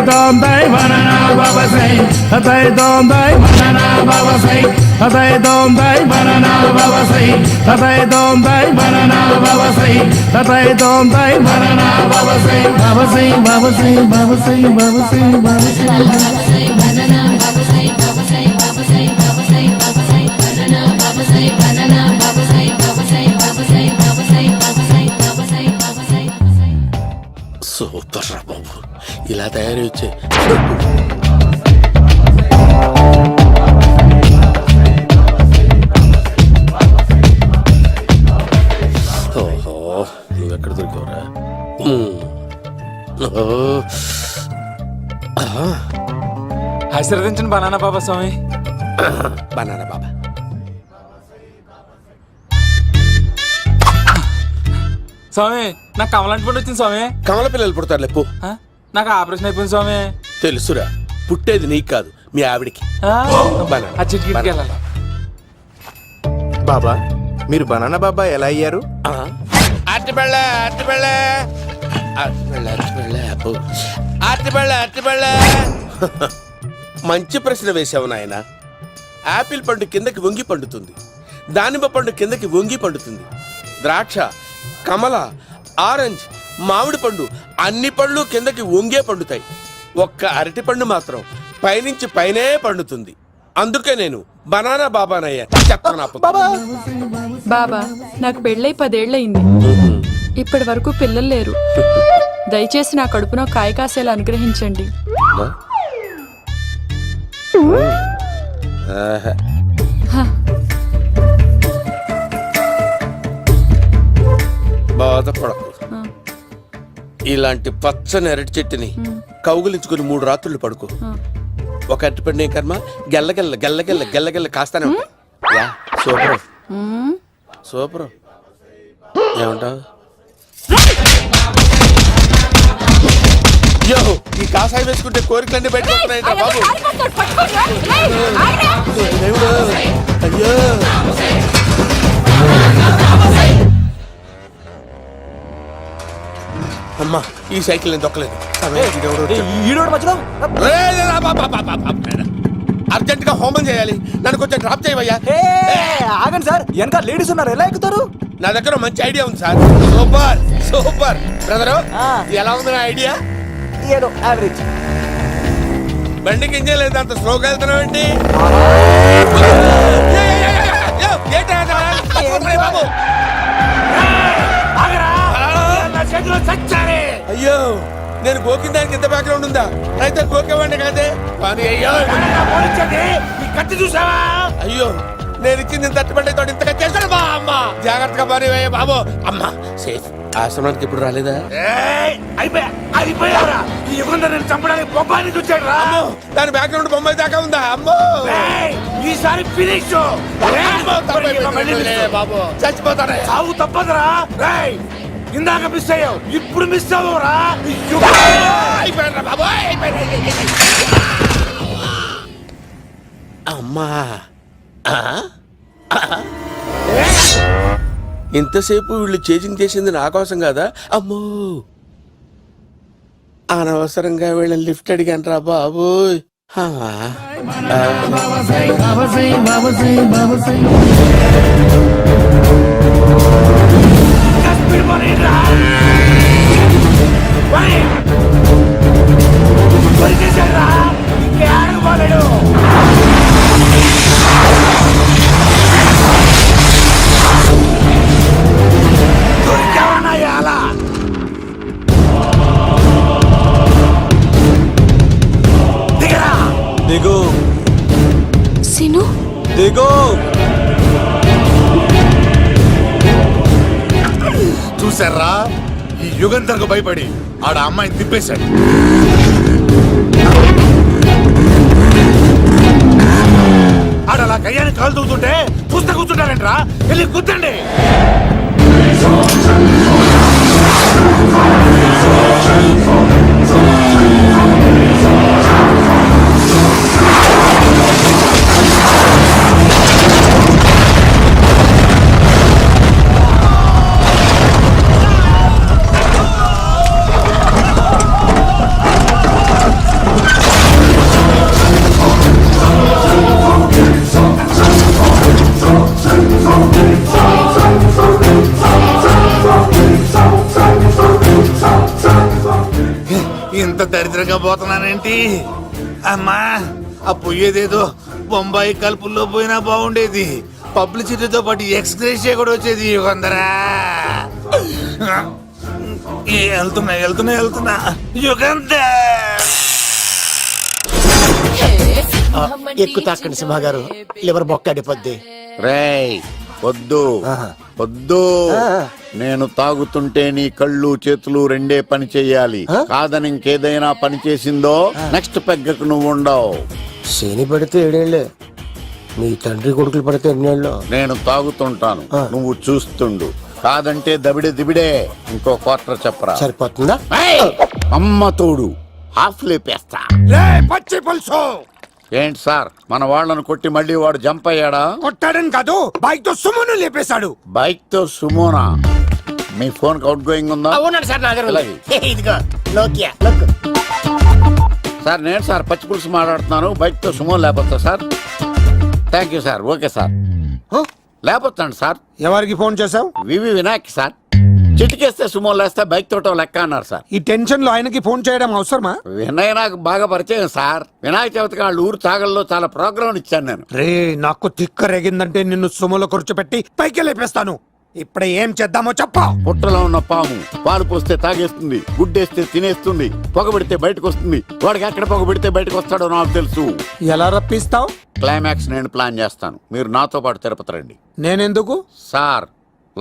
dom dai banana baba say tatai dom dai banana baba say tatai dom dai banana baba say tatai dom dai banana baba say tatai dom dai banana baba say baba say baba say baba say baba say baba say banana baba say baba say baba say baba say baba say banana baba say banana baba say baba say baba say baba say baba say baba say baba say super రా బాబు ఇలా తయారు వచ్చే ఓహో నువ్వెక్కడ దొరికావురా ఆశీర్వదించండి banana బాబా స్వామి. Banana బాబా స్వామి నాకు కమలాంటి పండు వచ్చింది స్వామి. కమల పిల్లలు పుడతారు లేపు. నాకు ఆపరేషన్ అయిపోయింది స్వామి. తెలుసురా, పుట్టేది నీకు కాదు మీ ఆవిడికి. బాబా మీరు బనానా బాబా ఎలా అయ్యారు? మంచి ప్రశ్న వేసావు నాయన. ఆపిల్ పండు కిందకి వంగి పండుతుంది, దానిమ్మ పండు కిందకి వంగి పండుతుంది, ద్రాక్ష, కమల, ఆరెంజ్, మామిడి పండు అన్ని పండ్లు కిందకి వంగే పండుతాయి. ఒక్క అరటి పండు మాత్రం పైనుంచి పైనే పండుతుంది. అందుకే నేను బనానా బాబానయ్యా. బాబా నాకు పెళ్ళై 10 ఏళ్ళయింది. ఇప్పటి వరకు పిల్లలు లేరు. దయచేసి నా కడుపున కాయ కాసేలా అనుగ్రహించండి. బాధపడకు. ఇలాంటి పచ్చని అరటి చెట్టుని కౌగులించుకుని 3 రాత్రులు పడుకో. ఒక అరటి పండు కర్మ గెల్లగెల్ల గెల్లగెల్ల గెల్లగెల్ల కాస్తానే ఉంటాయి. Super super. ఏమంటావు? యో, ఈ కాసాయి వేసుకుంటే కోరికలన్నీ బయటకు వస్తున్నాయంట బాబు. అయ్యో అమ్మా, ఈ సైకిల్ నేను దొక్కలేదు. అర్జెంట్ గా హోమం చేయాలి, నన్ను కొంచెం డ్రాప్ చేయవయ్యా. ఆగండి సార్, వెనక లేడీస్ ఉన్నారు, ఎలా ఎక్కుతారు? నా దగ్గర మంచి ఐడియా ఉంది సార్. సూపర్ సూపర్ బ్రదరు, ఎలా ఉంది నా ఐడియా? ఏదో యావరేజ్. బండికి ఇంజన్ లేదు, అంత స్లోగా వెళ్తున్నావు ఏంటి? అయ్యో, నేను గోకిన దానికి ఇంత బ్యాక్గ్రౌండ్ ఉందా? అయితే గోకేవాడిని కాదే. అయ్యో చూసావా? అయ్యో, నేను ఇచ్చింది తట్టుబడి తోటి ఇంతగా చేశాను బా. అమ్మ జాగ్రత్తగా పని బాబు. అమ్మ సేఫ్. ఆశ్రమానికి ఇప్పుడు రాలేదా? చంపడానికి బొమ్మాన్ని చూచాడు రా. దాని బ్యాక్గ్రౌండ్ బొమ్మాయి దాకా ఉందా? అమ్మో, ఈసారి ఫినిష్ బాబు. చచ్చిపోతానే, చావు తప్పదురా. ఇందాక మిస్ అయ్యావు, ఇప్పుడు మిస్ అవ్వరా. అమ్మా, ఇంతసేపు వీళ్ళు చేజింగ్ చేసింది నా కోసం కదా. అమ్మో, అనవసరంగా వీళ్ళని లిఫ్ట్ అడిగాను రా బాబు. దిగు సిను, దిగు. చూసారా, ఈ యుగంధర్కు భయపడి ఆడ అమ్మాయిని తిప్పేశాడు. ఆడ అలా కయ్యాన్ని కాలు తూగుతుంటే చూస్తే కూర్చుంటారంట్రా. వెళ్ళి కూర్చోండి. ఇంత దరిద్రంగా పోతున్నానేంటి? అమ్మా, ఆ పోయేదేదో బొంబాయి కలుపుల్లో పోయినా బాగుండేది. పబ్లిసిటీతో పాటు ఎక్స్గ్రేషియా కూడా వచ్చేది. యుగంధరా, వెళ్తున్నా యుగంధర్. ఎక్కు తాకండి సింహ గారు, లివర్ బొక్క అడిపోద్ది. రేయ్ వద్దు వద్దు, నేను తాగుతుంటే నీ కళ్ళు చేతులు రెండే పని చెయ్యాలి. కాదని ఇంకేదైనా పని చేసిందో నెక్స్ట్ పెగ్గకు నువ్వు ఉండవు. శని పడితే 7 ఏళ్ళే, మీ తండ్రి కొడుకులు పడితే 8 ఏళ్ళు. నేను తాగుతుంటాను, నువ్వు చూస్తుండు. కాదంటే దబిడే దిబిడే. ఇంకో క్వార్టర్ చెప్పరా? సరిపోతుందా? ఏయ్! అమ్మ తోడు హాఫ్ లేపేస్తా. పచ్చి పులుసు ఏంటి సార్, మన వాళ్ళను కొట్టి మళ్ళీ వాడు జంప్ అయ్యాడా? కొట్టాడని కాదు, బైక్ తో సుమ్మును లేపేశాడు. బైక్ తో సుమోనా? మీ ఫోన్ అవుట్ గోయింగ్ ఉందా? అవునండి సార్, నా దగ్గర ఉంది. అలాగే. ఇదిగో నోకియా look. సార్ నేను సార్ పచ్చి పులుసు మాట్లాడుతున్నాను. బైక్ తో సుమో లేకపోతా sir? Thank you sir. Okay sir, లేకపోతాండి సార్. ఎవరికి ఫోన్ చేసావు? V V Vinayak sir. చిటికేస్తే సుమో లేస్తే బైక్ తోటో లెక్క అన్నారు సార్. ఈ టెన్షన్ లో ఆయనకి ఫోన్ చేయడం అవసరమా? వినయ్ నాకు బాగా పరిచయం సార్. వినాయక చవితికి వాళ్ళ ఊరు చాగల్లో చాలా ప్రోగ్రాం ఇచ్చాను నేను. రే, నాకు తిక్క రేగిందంటే నిన్ను సుమలో కూర్చోబెట్టి పైకి లేపేస్తాను. ఇప్పుడే ఏం చేద్దామో చెప్పా. పుట్టలో ఉన్న పాము పాలు పోస్తే తాగేస్తుంది, గుడ్డేస్తే తినేస్తుంది, పొగబెడితే బయటకు వస్తుంది. వాడికి ఎక్కడ పొగబెడితే బయటకు వస్తాడో నాకు తెలుసు. ఎలా రప్పిస్తావు? క్లైమాక్స్ నేను ప్లాన్ చేస్తాను, మీరు నాతో పాటు తిరుపతి రండి. నేనెందుకు? సార్,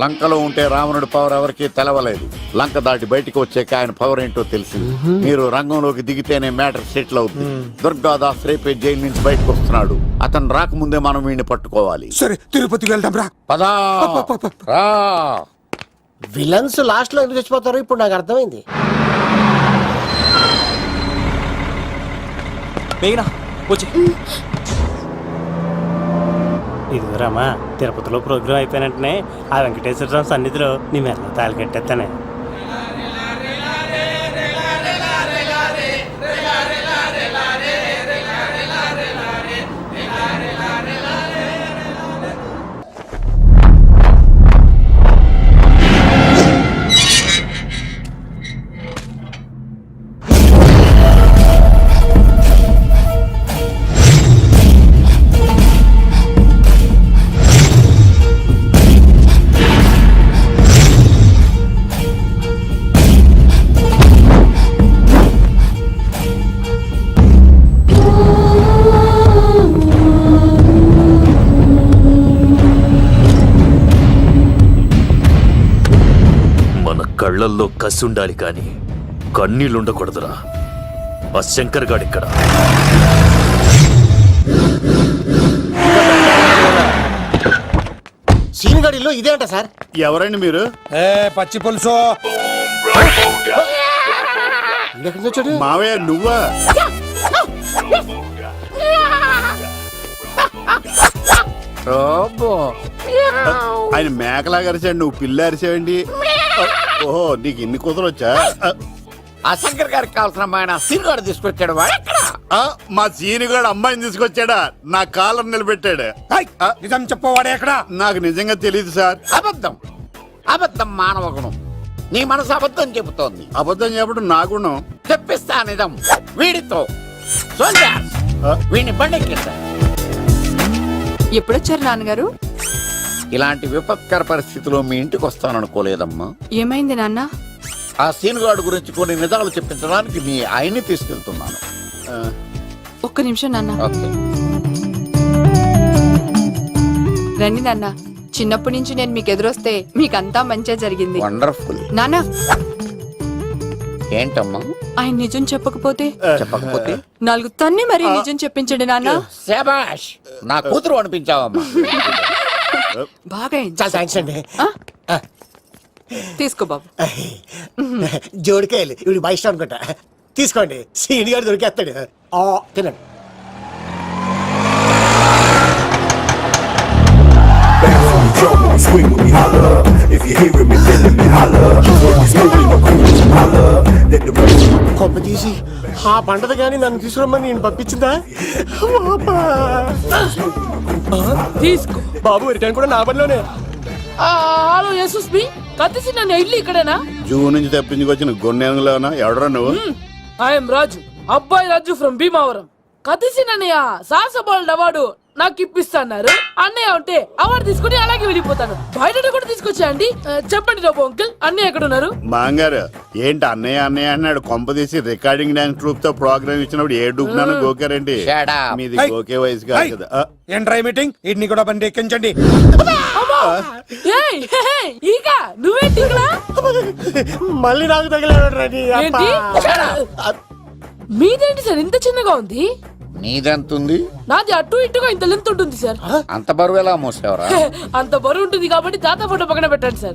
లంకలో ఉంటే రావణుడి పవర్ ఎవరికి తెలవలేదు. లంక దాటి బయటికి వచ్చాక ఆయన పవర్ ఏంటో తెలిసింది. మీరు రంగంలోకి దిగితేనే మ్యాటర్ సెటిల్ అవుతుంది. దుర్గాదాస్ రేపే జైలు నుంచి బయటకు వస్తున్నాడు. అతను రాకముందే మనం వీడిని పట్టుకోవాలి. సరే, తిరుపతికి వెళ్దాం రా. పదా రా. విలన్స్ లాస్ట్ లో ఎందుకు చచ్చిపోతారు ఇప్పుడు నాకు అర్థమైంది. ఇదిగోరామా, తిరుపతిలో ప్రోగ్రాం అయిపోయినట్టునే ఆ వెంకటేశ్వర స్వామి సన్నిధిలో నీ మెల్ల తాళి కట్టేస్తానే. కళ్ళల్లో కసి ఉండాలి కానీ కన్నీళ్ళుండకూడదురా. ఆ శంకర్ గాడిక్కడ. సీనిగడిలో ఇదే అంట సార్. ఎవరండి మీరు? పచ్చి పులుసు. ఎక్కడి నుంచి వచ్చాడు? మావయ్య నువ్వా? ఆయన మేకలా అరిచాడు, నువ్వు పిల్ల అరిచావండి. ఓహో, నీకు ఇన్ని కూతురు వచ్చా? ఆ శంకర్ గారికి కావాల్సిన అమ్మాయి సీనుగాడు తీసుకొచ్చాడు. మా సీనుగాడు అమ్మాయిని తీసుకొచ్చాడా? నా కాలర్ నిలబెట్టాడు. నిజం చెప్పవాడే ఎక్కడ? నాకు నిజంగా తెలియదు సార్. అబద్ధం, అబద్ధం మానవ గుణం. నీ మనసు అబద్ధం చెబుతోంది. అబద్ధం చెప్పడం నా గుణం. చెప్పిస్తా నిజం వీడితో. వీడిని బండెక్కిస్తా. ఎప్పుడొచ్చారు నాన్నగారు? ఇలాంటి విపత్కర పరిస్థితిలో మీ ఇంటికి వస్తాననుకోలేదమ్మా. ఏమైంది నాన్న? ఆ సీనుగాడు గురించి కొన్ని నిజాలు చెప్పించడానికి మీ ఆయన్ని తీసుకెళ్తున్నాను. ఒక్క నిమిషం నాన్న. ఓకే. రండి నాన్న. చిన్నప్పటి నుంచి నేను మీకు ఎదురొస్తే మీకంతా మంచిగా జరిగింది. వండర్ఫుల్. నాన్న, ఏంటమ్మా? ఆయన నిజం చెప్పకపోతే చెప్పకపోతే 4 తన్ని మరీ నిజం చెప్పించండి నాన్న. శభాష్, నా కూతురు అనిపించావమ్మా. బాగా చాలా థ్యాంక్స్ అండి. తీసుకో బాబు. జోడికాయలు ఇవి బాగా ఇష్టం అనుకుంటా. తీసుకోండి, సీనిగాడు దొరికేస్తాడు. తినండి. కొమ్మ తీసి ఆ పంటది కానీ నన్ను తీసుకురమ్మని నేను పంపించిందా? తీసుకో బాబు, రిటర్న్ కూడా నా పనిలోనే. హలో యశస్వి, కత్తిసి నన్ను ఇల్లు ఇక్కడేనా? జూ నుంచి తప్పించుకొచ్చిన గొన్నెంగులోనా? ఎవడరా నువ్వు? ఐఎమ్ రాజు, అబ్బాయి రాజు ఫ్రమ్ భీమావరం. కథిసినన్నయ్య సాహస బాలుడు అవార్డు నాకు ఇప్పిస్తాన్నారు. అన్నయ్య ఉంటే అవార్డు తీసుకుని అలాగే వెళ్ళిపోతాను. బయట కూడా తీసుకొచ్చా అండి. చెప్పండి రాబు అంకుల్, అన్నయ్య ఎక్కడ ఉన్నారు? మాంగారు ఏంటి అన్నయ్య అన్నయ్య అన్నాడు కొంపదీసి రికార్డింగ్ డాన్స్ ట్రూప్ తో ప్రోగ్రామ్ ఇచ్చినప్పుడు ఏ డూబ్నాను గోకారండి. మీది గోకే వయసు కాదు కదా. ఏంట్రై మీటింగ్ ఇడ్ని కూడా బండి ఎక్కించండి. ఏయ్, హే, హే, ఈగ నువ్వేంటి ఇక్కడ? మళ్ళీ నాకు తగిలాడు. ఏంటి? మీదేంటి సార్ ఇంత చిన్నగా ఉంది? నీదెంతుంది? నాది అటు ఇటుగా ఇంత లెంత్ ఉంటుంది సార్. అంత బరువు ఎలా మోసేవరా? అంత బరువు ఉంటుంది కాబట్టి తాత ఫోటో పక్కన పెట్టండి సార్.